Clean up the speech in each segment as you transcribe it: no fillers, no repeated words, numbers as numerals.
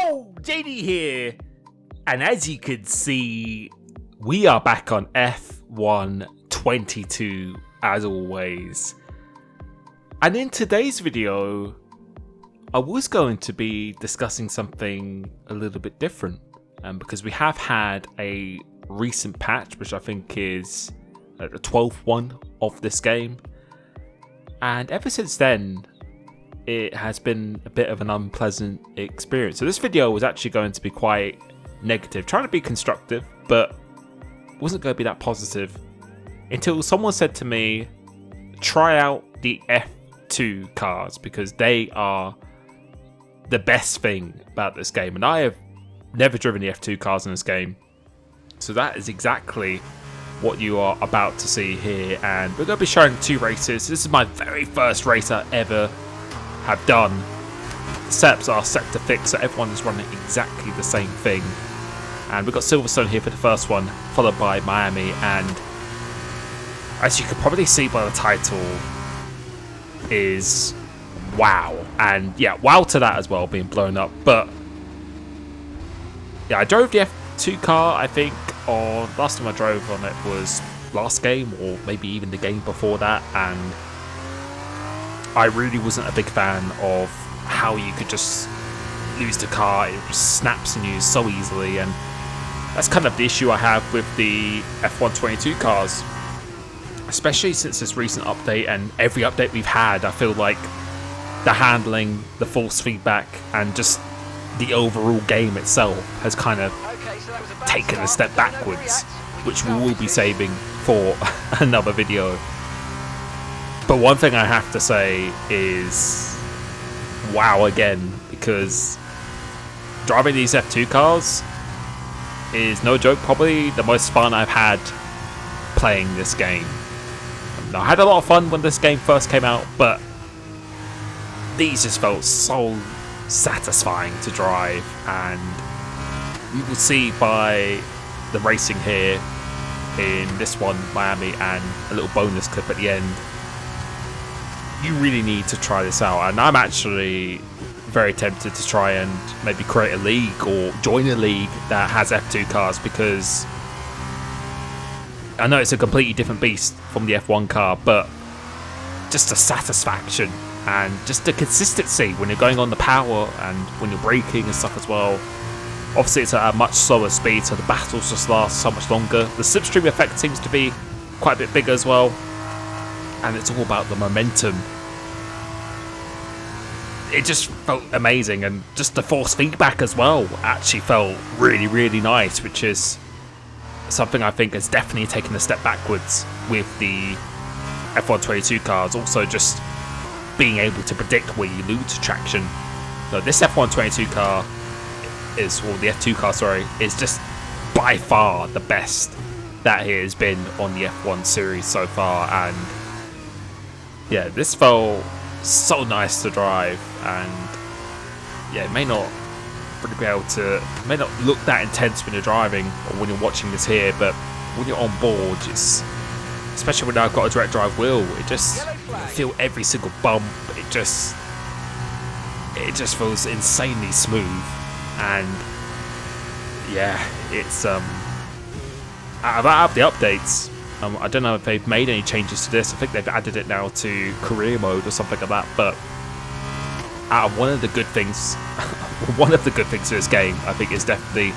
Yo, JD here, and as you can see, we are back on F1 22 as always. And in today's video, I was going to be discussing something a little bit different, because we have had a recent patch, which I think is the 12th one of this game, and ever since then, it has been a bit of an unpleasant experience. So this video was actually going to be quite negative, trying to be constructive, but wasn't going to be that positive until someone said to me, try out the F2 cars because they are the best thing about this game. And I have never driven the F2 cars in this game. So that is exactly what you are about to see here. And we're going to be showing two races. This is my very first race I ever have done. The setups are set to fix, so everyone is running exactly the same thing. And we've got Silverstone here for the first one, followed by Miami. And as you can probably see by the title, is wow. And yeah, wow to that as well, being blown up. But yeah, I drove the F2 car, I think, on last time I drove on it was last game, or maybe even the game before that, and I really wasn't a big fan of how you could just lose the car. It just snaps on you so easily, and that's kind of the issue I have with the F1 22 cars, especially since this recent update and every update we've had. I feel like the handling, the force feedback, and just the overall game itself has kind of taken a step backwards, which we will be saving for another video. But one thing I have to say is wow again, because driving these F2 cars is no joke, probably the most fun I've had playing this game. I had a lot of fun when this game first came out, but these just felt so satisfying to drive, and you will see by the racing here in this one, Miami, and a little bonus clip at the end. You really need to try this out, and I'm actually very tempted to try and maybe create a league or join a league that has F2 cars, because I know it's a completely different beast from the F1 car, but just the satisfaction and just the consistency when you're going on the power and when you're braking and stuff as well. Obviously it's at a much slower speed, so the battles just last so much longer. The slipstream effect seems to be quite a bit bigger as well, and it's all about the momentum. It just felt amazing, and just the force feedback as well actually felt really, really nice, which is something I think has definitely taken a step backwards with the F1 22 cars. Also just being able to predict where you lose traction. So this F1 22 car is, or the F2 car, sorry, is just by far the best that it has been on the F1 series so far. And yeah, this felt so nice to drive, and yeah, it may not really be able to, may not look that intense when you're driving or when you're watching this here, but when you're on board, it's, especially when I've got a direct drive wheel, it just, you feel every single bump. It just feels insanely smooth, and yeah, it's out of the updates, I don't know if they've made any changes to this. I think they've added it now to career mode or something like that, but out of one of the good things to this game, I think, is definitely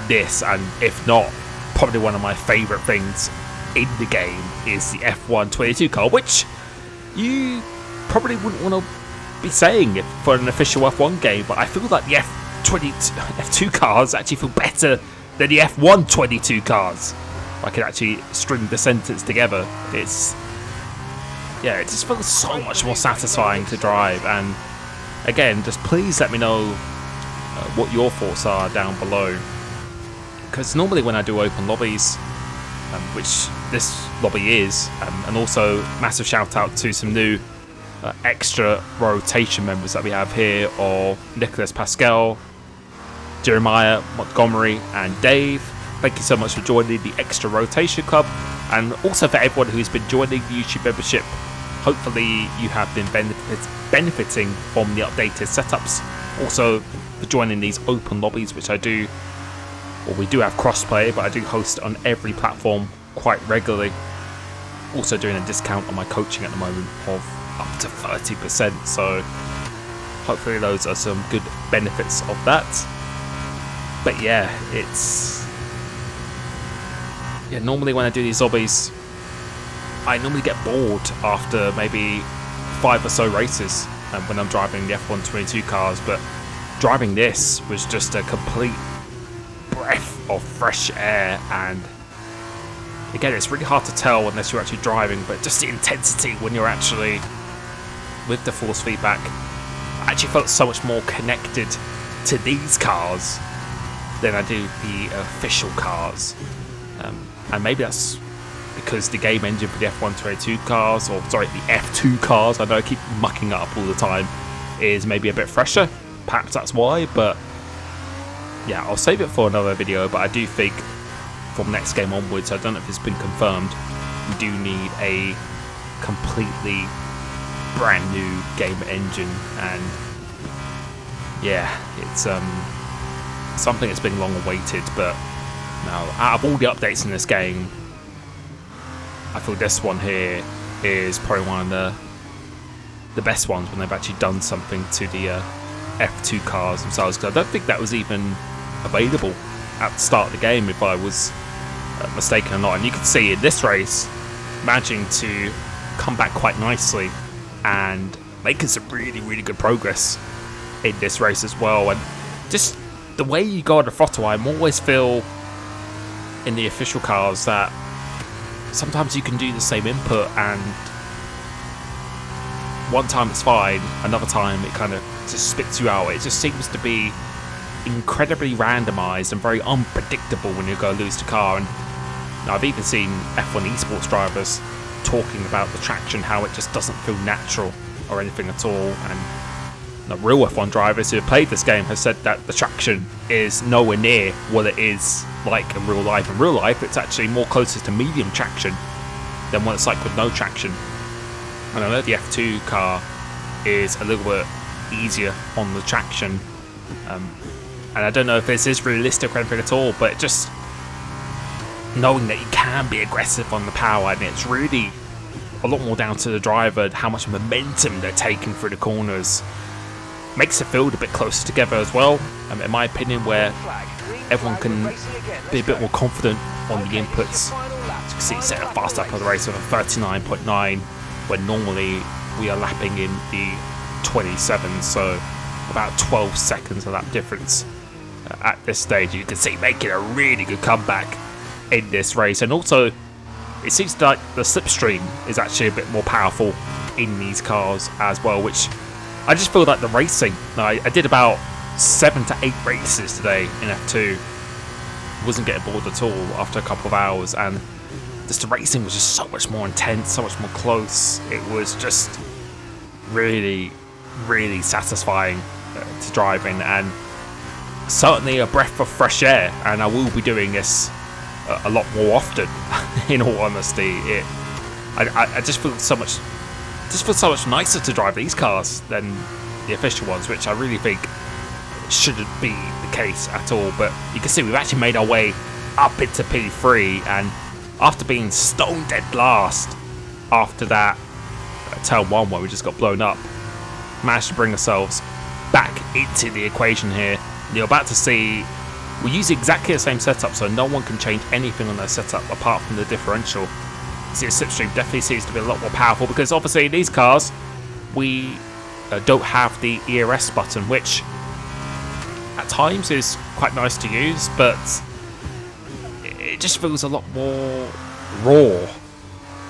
this, and if not, probably one of my favourite things in the game is the F1 22 car, which you probably wouldn't want to be saying it for an official F1 game, but I feel like the F2 cars actually feel better than the F1 22 cars. I can actually string the sentence together. It's, yeah, it just feels so much more satisfying to drive. And again, just please let me know what your thoughts are down below, because normally when I do open lobbies, which this lobby is, and also massive shout out to some new extra rotation members that we have here of Nicholas Pascal, Jeremiah Montgomery, and Dave. Thank you so much for joining the Extra Rotation Club, and also for everyone who's been joining the YouTube membership. Hopefully you have been benefiting from the updated setups Also, for joining these open lobbies, which I do, well, we do have crossplay, but I do host on every platform quite regularly. Also doing a discount on my coaching at the moment of up to 30%, so hopefully those are some good benefits of that. But yeah, normally when I do these lobbies, I normally get bored after maybe 5 or so races when I'm driving the F122 cars, but driving this was just a complete breath of fresh air. And again, it's really hard to tell unless you're actually driving, but just the intensity when you're actually with the force feedback, I actually felt so much more connected to these cars than I do the official cars. And maybe that's because the game engine for the F122 cars, or sorry, the F2 cars, I know I keep mucking it up all the time, is maybe a bit fresher. Perhaps that's why, but yeah, I'll save it for another video. But I do think from next game onwards, I don't know if it's been confirmed, we do need a completely brand new game engine. And yeah, it's something that's been long awaited. But now, out of all the updates in this game, I feel this one here is probably one of the best ones when they've actually done something to the F2 cars themselves, because I don't think that was even available at the start of the game, if I was mistaken or not. And you can see in this race, managing to come back quite nicely and making some really, really good progress in this race as well. And just the way you go on the throttle, I always feel in the official cars that sometimes you can do the same input and one time it's fine, another time it kind of just spits you out. It just seems to be incredibly randomized and very unpredictable when you go lose the car. And I've even seen F1 esports drivers talking about the traction, how it just doesn't feel natural or anything at all. And the real F1 drivers who have played this game have said that the traction is nowhere near what it is like in real life. In real life, it's actually more closer to medium traction than what it's like with no traction. And I know the F2 car is a little bit easier on the traction, and I don't know if this is realistic or anything at all, but just knowing that you can be aggressive on the power, and it's really a lot more down to the driver, how much momentum they're taking through the corners, makes it feel a bit closer together as well, in my opinion, where everyone can be a bit more confident on the inputs. As you can see, set a fast up of the race with a 39.9, when normally we are lapping in the 27, so about 12 seconds of that difference at this stage. You can see making a really good comeback in this race. And also, it seems like the slipstream is actually a bit more powerful in these cars as well, which I just feel like the racing, I did about 7 to 8 races today in F2, wasn't getting bored at all after a couple of hours, and just the racing was just so much more intense, so much more close. It was just really, really satisfying to drive in, and certainly a breath of fresh air. And I will be doing this a lot more often. In all honesty, I just feel so much, nicer to drive these cars than the official ones, which I really think shouldn't be the case at all. But you can see we've actually made our way up into P3, and after being stone dead last after that turn 1 where we just got blown up, managed to bring ourselves back into the equation here. You're about to see we use exactly the same setup, so no one can change anything on their setup apart from the differential. See, the slipstream definitely seems to be a lot more powerful, because obviously in these cars we don't have the ERS button, which at times is quite nice to use, but it just feels a lot more raw.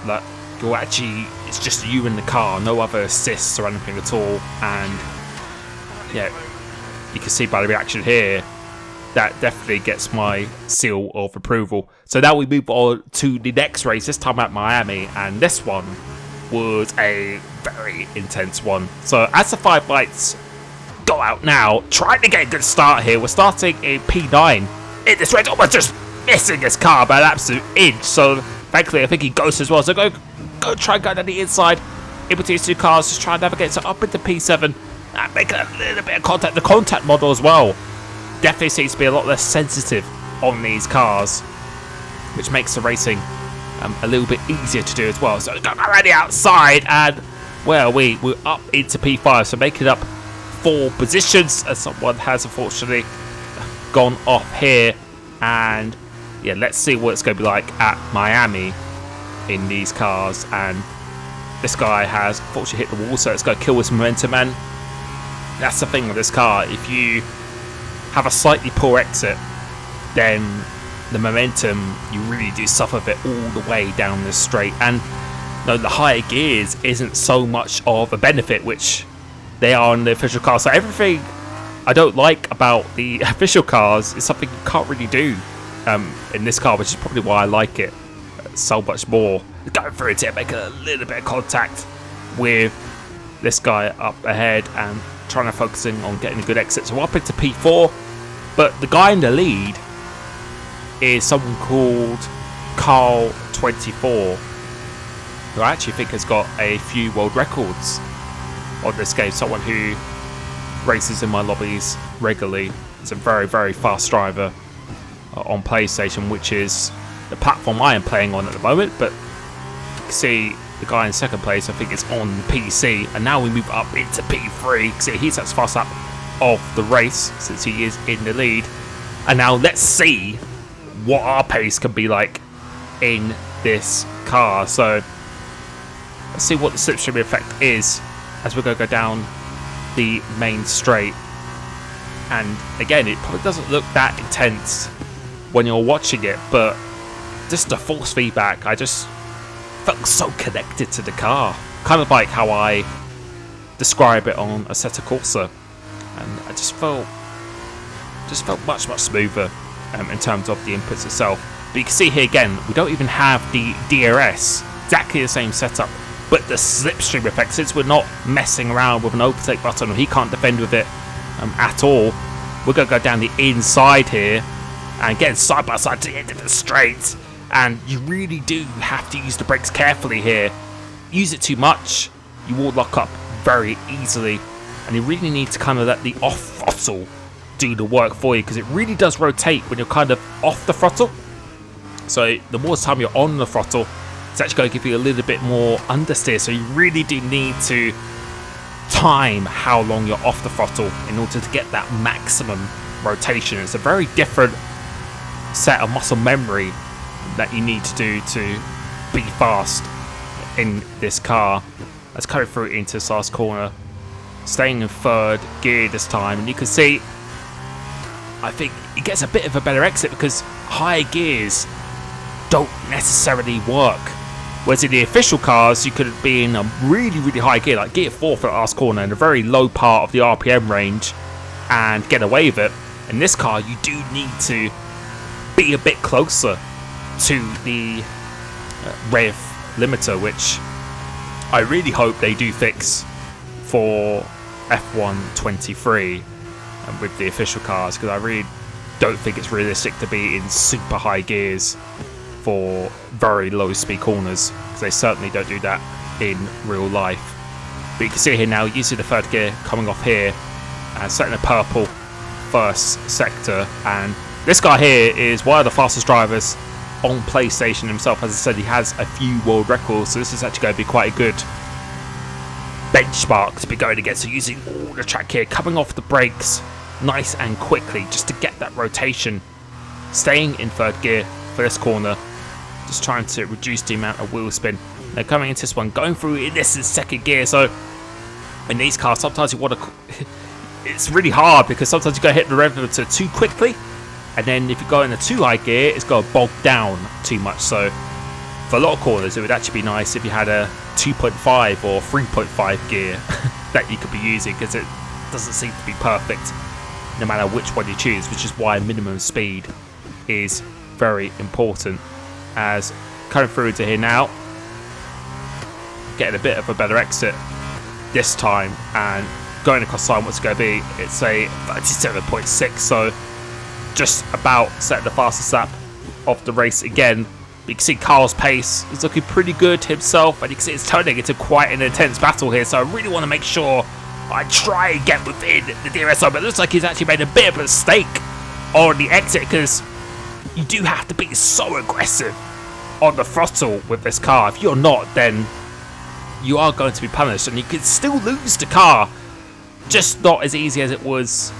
Like you're actually, it's just you in the car, no other assists or anything at all. And yeah, you can see by the reaction here, that definitely gets my seal of approval. So now we move on to the next race, this time at Miami, and this one was a very intense one. So as the 5 lights go out now, trying to get a good start here. We're starting in P9 in this race, almost just missing his car by an absolute inch. So thankfully I think he goes as well. So go try and go down the inside in between these 2 cars, just try and navigate. So up into P7, and making a little bit of contact. The contact model as well definitely seems to be a lot less sensitive on these cars, which makes the racing a little bit easier to do as well. So got already outside, and well, we're up into P5, so making up 4 positions, as someone has unfortunately gone off here. And yeah, let's see what it's going to be like at Miami in these cars. And this guy has unfortunately hit the wall, so it's going to kill his momentum. And that's the thing with this car: if you have a slightly poor exit, then the momentum, you really do suffer of it all the way down the straight. And no, the higher gears isn't so much of a benefit, which they are on the official car. So everything I don't like about the official cars is something you can't really do in this car, which is probably why I like it so much more. Going through it here, making a little bit of contact with this guy up ahead and trying to focusing on getting a good exit. So we're up into P4, but the guy in the lead is someone called Carl24, who I actually think has got a few world records on this game. Someone who races in my lobbies regularly. It's a very, very fast driver on PlayStation, which is the platform I am playing on at the moment. But you can see the guy in second place, I think it's on PC. And now we move up into P3. See, he's at the fast lap of the race since he is in the lead. And now let's see what our pace can be like in this car. So let's see what the slipstream effect is as we're going to go down the main straight. And again, it probably doesn't look that intense when you're watching it, but just the force feedback, I just felt so connected to the car, kind of like how I describe it on Assetto Corsa. And I just felt much smoother in terms of the inputs itself. But you can see here again, we don't even have the DRS, exactly the same setup, but the slipstream effect, since we're not messing around with an overtake button, or he can't defend with it at all, we're going to go down the inside here and get side by side to the end of the straight. And you really do have to use the brakes carefully here. Use it too much, you will lock up very easily, and you really need to kind of let the off throttle do the work for you, because it really does rotate when you're kind of off the throttle. So the more time you're on the throttle, it's actually going to give you a little bit more understeer. So you really do need to time how long you're off the throttle in order to get that maximum rotation. It's a very different set of muscle memory that you need to do to be fast in this car. Let's go through into this last corner, staying in third gear this time, and you can see I think it gets a bit of a better exit because high gears don't necessarily work. Whereas in the official cars, you could be in a really, really high gear, like gear 4 for the last corner, in a very low part of the RPM range, and get away with it. In this car, you do need to be a bit closer to the rev limiter, which I really hope they do fix for F1 23 with the official cars, because I really don't think it's realistic to be in super high gears for very low speed corners, because they certainly don't do that in real life. But you can see here now, using the third gear, coming off here and setting a purple first sector. And this guy here is one of the fastest drivers on PlayStation himself. As I said, he has a few world records, so this is actually going to be quite a good benchmark to be going against. So using all the track here, coming off the brakes nice and quickly just to get that rotation, staying in third gear for this corner, just trying to reduce the amount of wheel spin. Now coming into this one, going through this in second gear. So in these cars, sometimes you want to it's really hard because sometimes you go hit the rev limiter too quickly, and then if you go in a too high gear, it's going to bog down too much. So for a lot of corners, it would actually be nice if you had a 2.5 or 3.5 gear that you could be using, because it doesn't seem to be perfect no matter which one you choose, which is why minimum speed is very important. As coming through into here now, getting a bit of a better exit this time, and going across the line, what's it going to be? It's a 37.6, so just about setting the fastest lap of the race again. You can see Carl's pace is looking pretty good himself, and you can see it's turning into quite an intense battle here. So I really want to make sure I try and get within the DRS zone, but it looks like he's actually made a bit of a mistake on the exit, because you do have to be so aggressive on the throttle with this car. If you're not, then you are going to be punished, and you can still lose the car, just not as easy as it was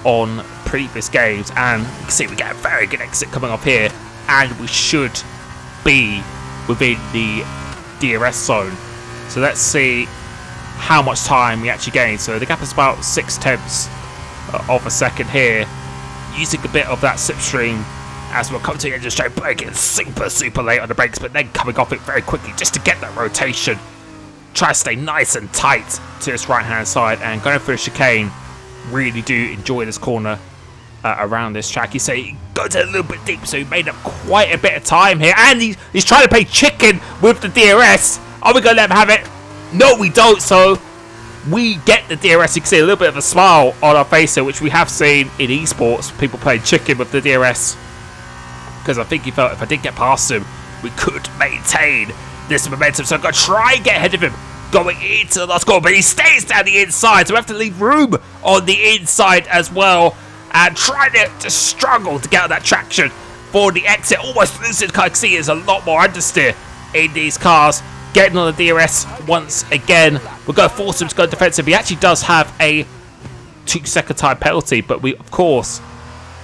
on previous games. And you can see we get a very good exit coming up here, and we should be within the DRS zone. So let's see how much time we actually gain. So the gap is about 0.6 of a second here, using a bit of that slipstream as we'll come to the end of the straight, braking super late on the brakes, but then coming off it very quickly just to get that rotation. Try to stay nice and tight to this right hand side, and going through the chicane. Really do enjoy this corner around this track. You say he goes a little bit deep, so he made up quite a bit of time here, and he's trying to play chicken with the DRS. Are we going to let him have it? No, we don't. So we get the DRS. You can see a little bit of a smile on our face here, which we have seen in esports, people playing chicken with the DRS, because I think he felt if I didn't get past him, we could maintain this momentum. So I'm going to try and get ahead of him going into the last corner, but he stays down the inside, so we have to leave room on the inside as well, and trying to struggle to get out that traction for the exit. Almost losing the car. You can see there's a lot more understeer in these cars. Getting on the DRS once again. We're going to force him to go defensive. He actually does have a 2-second time penalty, but we, of course,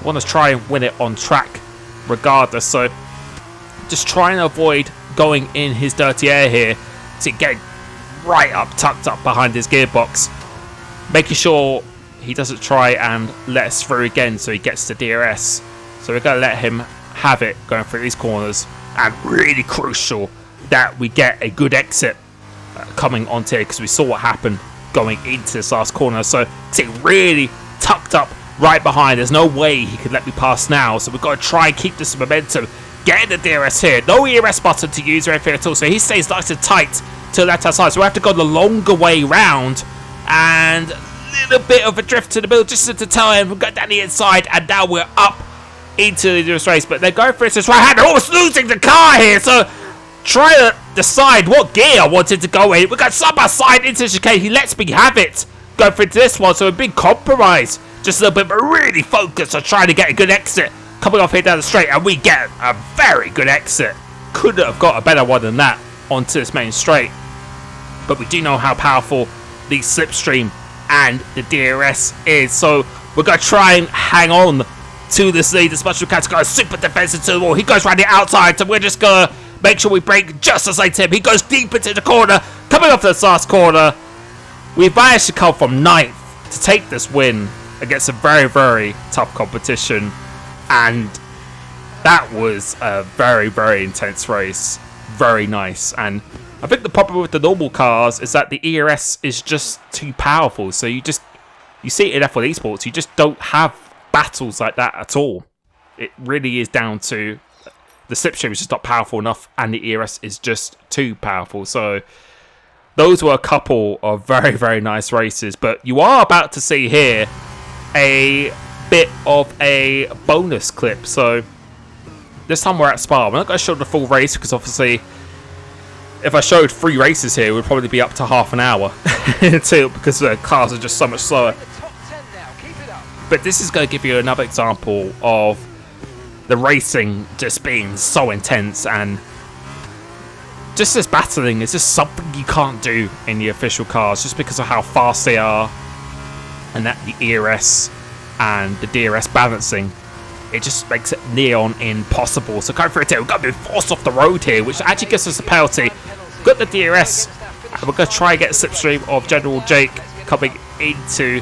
want to try and win it on track regardless. So just trying to avoid going in his dirty air here, to get right up, tucked up behind his gearbox, making sure he doesn't try and let us through again, so he gets the DRS. So we're going to let him have it going through these corners, and really crucial that we get a good exit coming onto here, because we saw what happened going into this last corner. So see, really tucked up right behind. There's no way he could let me pass now, so we've got to try and keep this momentum, getting the DRS here. No ERS button to use or anything at all, so he stays nice and tight to the left hand side. So we have to go the longer way round, and a little bit of a drift to the middle just to tell him we've got down the inside, and now we're up into the race. But they're going for this right hand, almost losing the car here. So try to decide what gear I wanted to go in. We got side by side into the chicane. He lets me have it going for this one, so a big compromise, just a little bit, but really focused on trying to get a good exit coming off here down the straight, and we get a very good exit. Couldn't have got a better one than that onto this main straight. But we do know how powerful the slipstream and the DRS is, so we're going to try and hang on to this lead as much as we can to go super defensive to the wall. He goes around the outside, so we're just going to make sure we brake just as like him. He goes deep into the corner, coming off this last corner. We've managed to come from 9th to take this win against a very tough competition, and that was a very intense race. Very nice. And I think the problem with the normal cars is that the ERS is just too powerful. So you see it in F1 esports, you just don't have battles like that at all. It really is down to the slipstream is just not powerful enough, and the ERS is just too powerful. So those were a couple of very nice races, but you are about to see here a bit of a bonus clip. So this time we're at Spa. We're not going to show the full race, because obviously if I showed 3 races here, it would probably be up to half an hour too, because the cars are just so much slower. But this is going to give you another example of the racing just being so intense, and just this battling is just something you can't do in the official cars, just because of how fast they are, and that the ERS and the DRS balancing, it just makes it near on impossible. So going for it here, we've got to be forced off the road here, which actually gives us a penalty. Got the DRS, and we're going to try and get a slipstream of General Jake coming into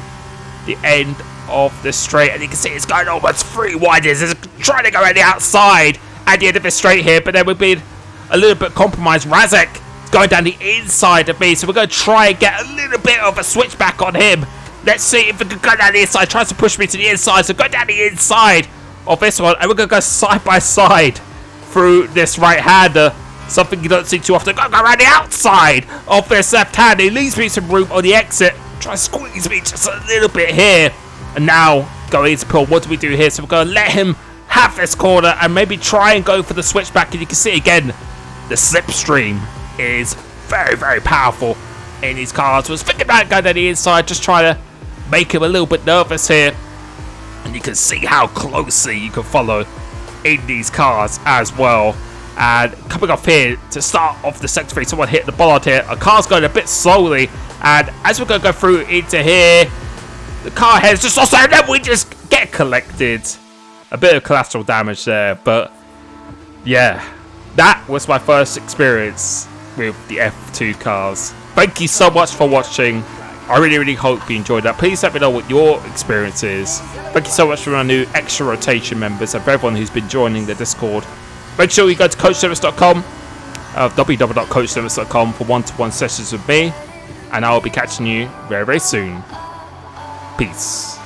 the end of the straight, and you can see it's going almost 3 wide. It's trying to go around the outside at the end of this straight here, but then we've been a little bit compromised. Razek going down the inside of me, so we're going to try and get a little bit of a switchback on him. Let's see if we can go down the inside. Tries to push me to the inside, so go down the inside of this one, and we're going to go side by side through this right-hander, something you don't see too often. Go around the outside of this left-hander. He leaves me some room on the exit. Try to squeeze me just a little bit here, and now going into pull. What do we do here? So we're going to let him have this corner and maybe try and go for the switchback. And you can see again, the slipstream is very powerful in these cars. Was thinking about going to the inside, just trying to make him a little bit nervous here. And you can see how closely you can follow in these cars as well. And coming off here to start off the sector 3, someone hit the bollard here. A car's going a bit slowly, and as we're going to go through into here, the car heads just also, and then we just get collected. A bit of collateral damage there, but yeah, that was my first experience with the F2 cars. Thank you so much for watching. I really hope you enjoyed that. Please let me know what your experience is. Thank you so much for my new extra rotation members and for everyone who's been joining the Discord. Make sure you go to coachservice.com, www.coachservice.com for one-to-one sessions with me, and I will be catching you very soon. Peace.